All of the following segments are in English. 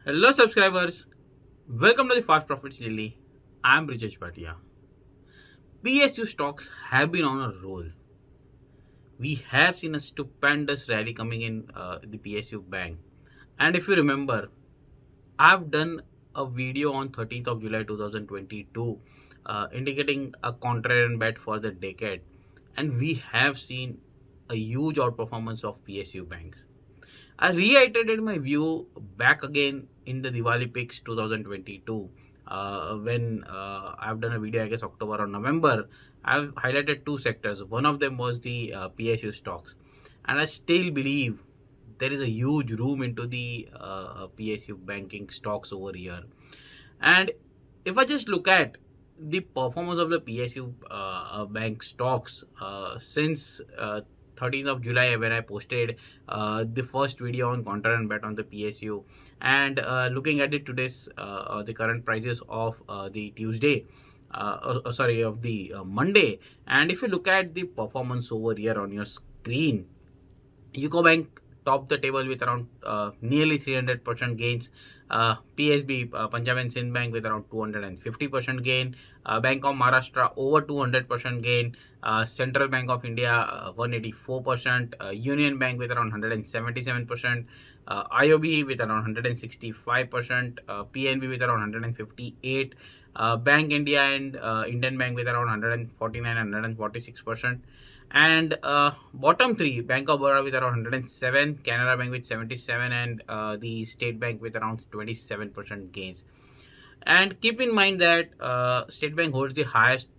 Hello subscribers, welcome to the Fast Profits Daily. I am Brijesh Bhatia. PSU stocks have been on a roll. We have seen a stupendous rally coming in the PSU bank. And if you remember, I've done a video on 13th of July 2022 indicating a contrarian bet for the decade. And we have seen a huge outperformance of PSU banks. I reiterated my view back again in the Diwali picks 2022 when I've done a video, I guess October or November. I've highlighted two sectors. One of them was the PSU stocks, and I still believe there is a huge room into the PSU banking stocks over here. And if I just look at the performance of the PSU bank stocks since 13th of July when I posted the first video on counter and bet on the PSU, and looking at it today's the current prices of the Tuesday, sorry, of the Monday, and if you look at the performance over here on your screen, UCO Bank topped the table with around nearly 300% gains. PSB, Punjab and Sindh Bank with around 250% gain. Bank of Maharashtra over 200% gain. Central Bank of India 184%. Union Bank with around 177%. IOB with around 165%. PNB with around 158%. Bank India and Indian Bank with around 149 and 146%. And bottom three, Bank of Baroda with around 107, Canara Bank with 77, and the State Bank with around 27% gains. And keep in mind that State Bank holds the highest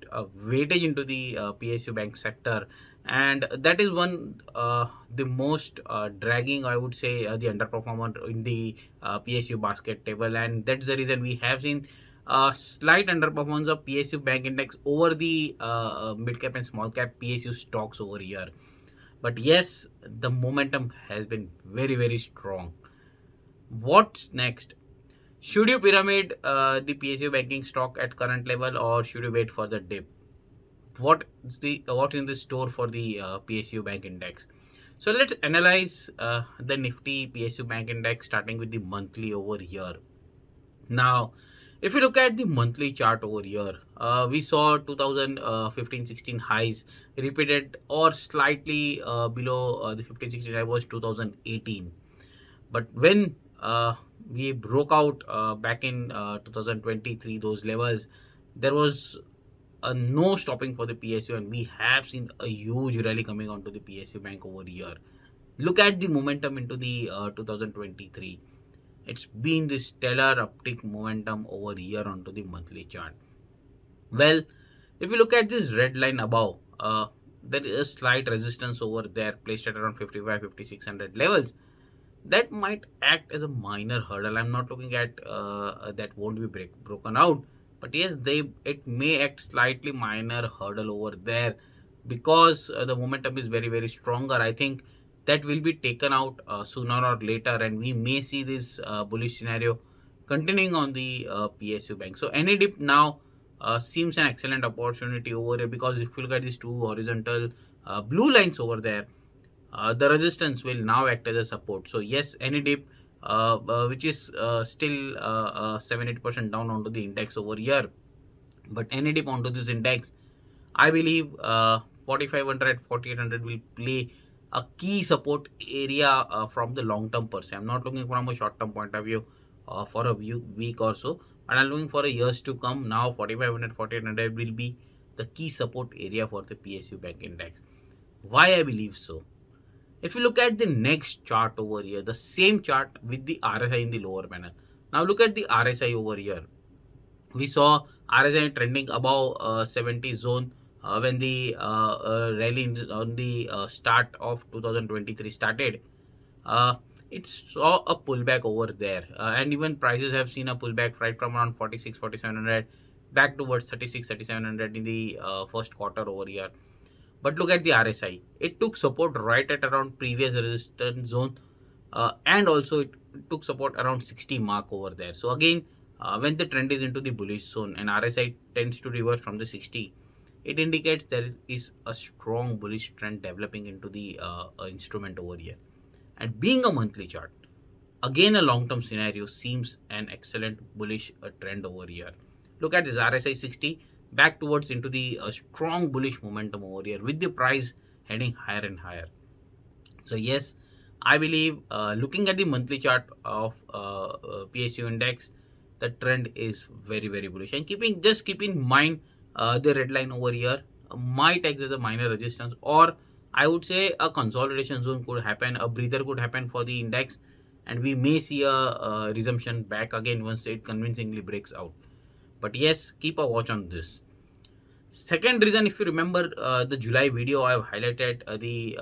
weightage into the PSU bank sector, and that is one the most dragging, I would say, the underperformer in the PSU basket table, and that's the reason we have seen slight underperformance of PSU bank index over the mid cap and small cap PSU stocks over here. But yes, the momentum has been very strong. What's next? Should you pyramid the PSU banking stock at current level, or should you wait for the dip? What's in the store for the PSU bank index? So let's analyze the Nifty PSU bank index starting with the monthly over here. Now, if you look at the monthly chart over here, we saw 2015-16 highs repeated or slightly below the 15-16 high was 2018. But when we broke out back in 2023, those levels, there was no stopping for the PSU, and we have seen a huge rally coming onto the PSU bank over here. Look at the momentum into the 2023. It's been this stellar uptick momentum over here onto the monthly chart. Well, if you look at this red line above, there is a slight resistance over there placed at around 55-5600 levels. That might act as a minor hurdle. I'm not looking at that won't be broken out, but yes, it may act slightly minor hurdle over there because the momentum is very stronger. I think that will be taken out sooner or later, and we may see this bullish scenario continuing on the PSU bank. So any dip now seems an excellent opportunity over here, because if you look at these two horizontal blue lines over there, the resistance will now act as a support. So yes, any dip which is still 7-8% down onto the index over here, but any dip onto this index, I believe 4500 4800 will play a key support area from the long term per se. I'm not looking from a short term point of view for a week or so, and I'm looking for a years to come. Now 4500 4800 will be the key support area for the PSU bank index. Why I believe so? If you look at the next chart over here, the same chart with the RSI in the lower panel. Now look at the RSI over here. We saw RSI trending above 70 zone when the rally on the start of 2023 started. Uh, it saw a pullback over there, and even prices have seen a pullback right from around 46 4700 back towards 36 3700 in the first quarter over here. But look at the RSI. It took support right at around previous resistance zone, and also it took support around 60 mark over there. So again, when the trend is into the bullish zone and RSI tends to reverse from the 60, it indicates there is a strong bullish trend developing into the instrument over here. And being a monthly chart, again a long-term scenario seems an excellent bullish trend over here. Look at this RSI 60 back towards into the strong bullish momentum over here with the price heading higher and higher. So yes, I believe looking at the monthly chart of PSU index, the trend is very bullish. And keep in mind the red line over here might act as a minor resistance, or I would say a consolidation zone could happen, a breather could happen for the index, and we may see a resumption back again once it convincingly breaks out. But yes, keep a watch on this. Second reason, if you remember the July video, I have highlighted the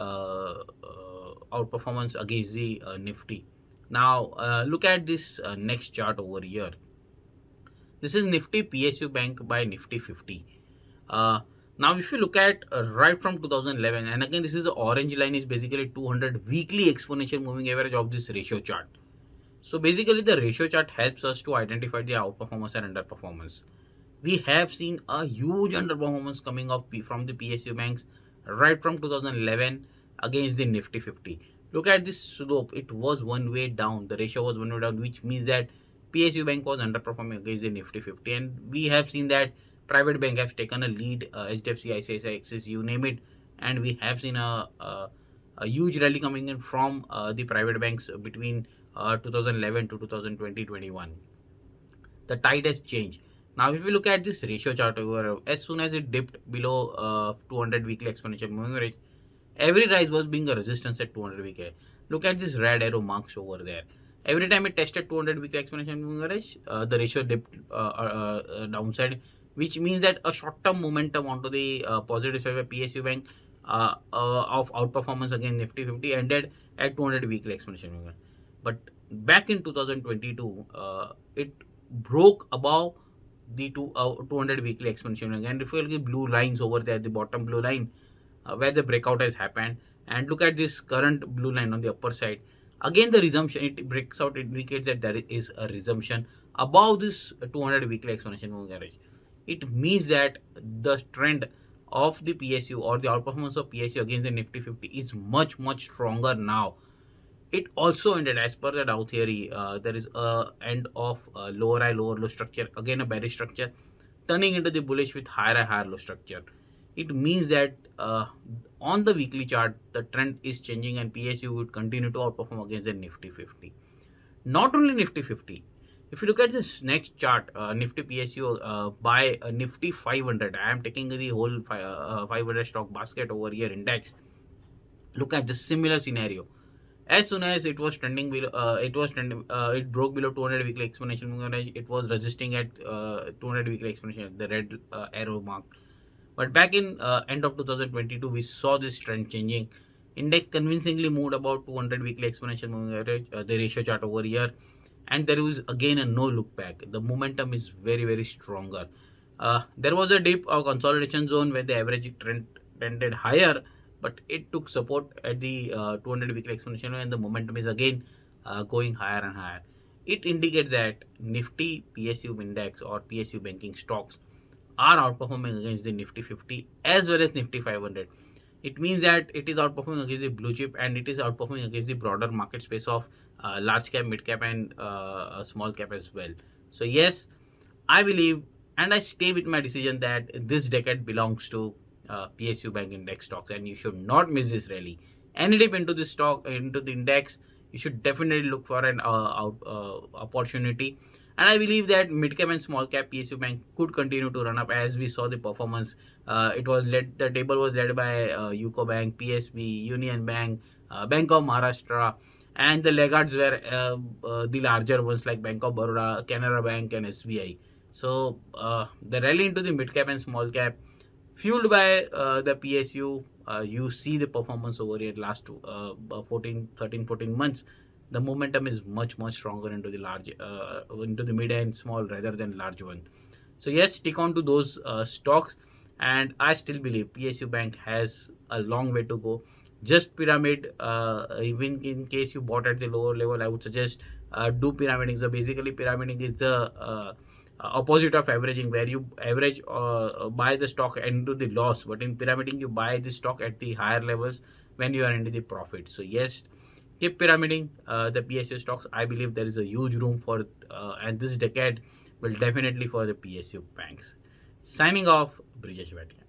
outperformance against the Nifty. Now, look at this next chart over here. This is Nifty PSU Bank by Nifty 50. Now, if you look at right from 2011, and again, this is the orange line is basically 200 weekly exponential moving average of this ratio chart. So basically, the ratio chart helps us to identify the outperformance and underperformance. We have seen a huge underperformance coming up from the PSU banks right from 2011 against the Nifty 50. Look at this slope. It was one way down. The ratio was one way down, which means that PSU bank was underperforming against the Nifty 50. And we have seen that private bank have taken a lead, HDFC, ICICI, Axis, you name it. And we have seen a huge rally coming in from the private banks between 2011 to 2020-21. The tide has changed. Now, if we look at this ratio chart over, as soon as it dipped below 200 weekly exponential moving average, every rise was being a resistance at 200 weekly. Look at this red arrow marks over there. Every time it tested 200 weekly exponential moving average, the ratio dipped downside, which means that a short-term momentum onto the positive side of PSU bank of outperformance against Nifty 50 ended at 200 weekly exponential moving average. But back in 2022, it broke above the 200 weekly exponential, and if you look at blue lines over there, the bottom blue line where the breakout has happened, and look at this current blue line on the upper side, again the resumption, it breaks out, it indicates that there is a resumption above this 200 weekly exponential moving average. It means that the trend of the PSU or the outperformance of PSU against the Nifty 50 is much stronger now. It also ended, as per the Dow theory, there is a end of lower high, lower low structure, again a bearish structure, turning into the bullish with higher low structure. It means that on the weekly chart, the trend is changing and PSU would continue to outperform against the Nifty 50. Not only Nifty 50. If you look at this next chart, Nifty PSU by Nifty 500, I am taking the whole 500 stock basket over here index. Look at the similar scenario. As soon as it was trending below, it broke below 200 weekly exponential moving average. It was resisting at 200 weekly exponential, the red arrow mark. But back in end of 2022, we saw this trend changing. Index convincingly moved about 200 weekly exponential moving average, the ratio chart over here, and there was again a no look back. The momentum is very stronger. There was a dip of consolidation zone where the average trend trended higher, but it took support at the 200 weekly exponential, and the momentum is again going higher and higher. It indicates that Nifty PSU index or PSU banking stocks are outperforming against the Nifty 50 as well as Nifty 500. It means that it is outperforming against the blue chip, and it is outperforming against the broader market space of large cap, mid cap, and small cap as well. So yes, I believe and I stay with my decision that this decade belongs to PSU bank index stocks, and you should not miss this rally. Any dip into the stock, into the index, you should definitely look for an opportunity. And I believe that mid cap and small cap PSU bank could continue to run up, as we saw the performance. The table was led by UCO Bank, PSB, Union Bank, Bank of Maharashtra, and the laggards were the larger ones like Bank of Baroda, Canara Bank, and SBI. So the rally into the mid cap and small cap, fueled by the PSU, you see the performance over here last 13-14 months. The momentum is much stronger into the large, into the mid and small rather than large one. So yes, stick on to those stocks, and I still believe PSU bank has a long way to go. Just pyramid, even in case you bought at the lower level, I would suggest do pyramiding. So basically, pyramiding is the opposite of averaging, where you average buy the stock into the loss, but in pyramiding you buy the stock at the higher levels when you are into the profit. So yes, keep pyramiding the PSU stocks. I believe there is a huge room for, and this decade will definitely for the PSU banks. Signing off, Brijesh Bhatia.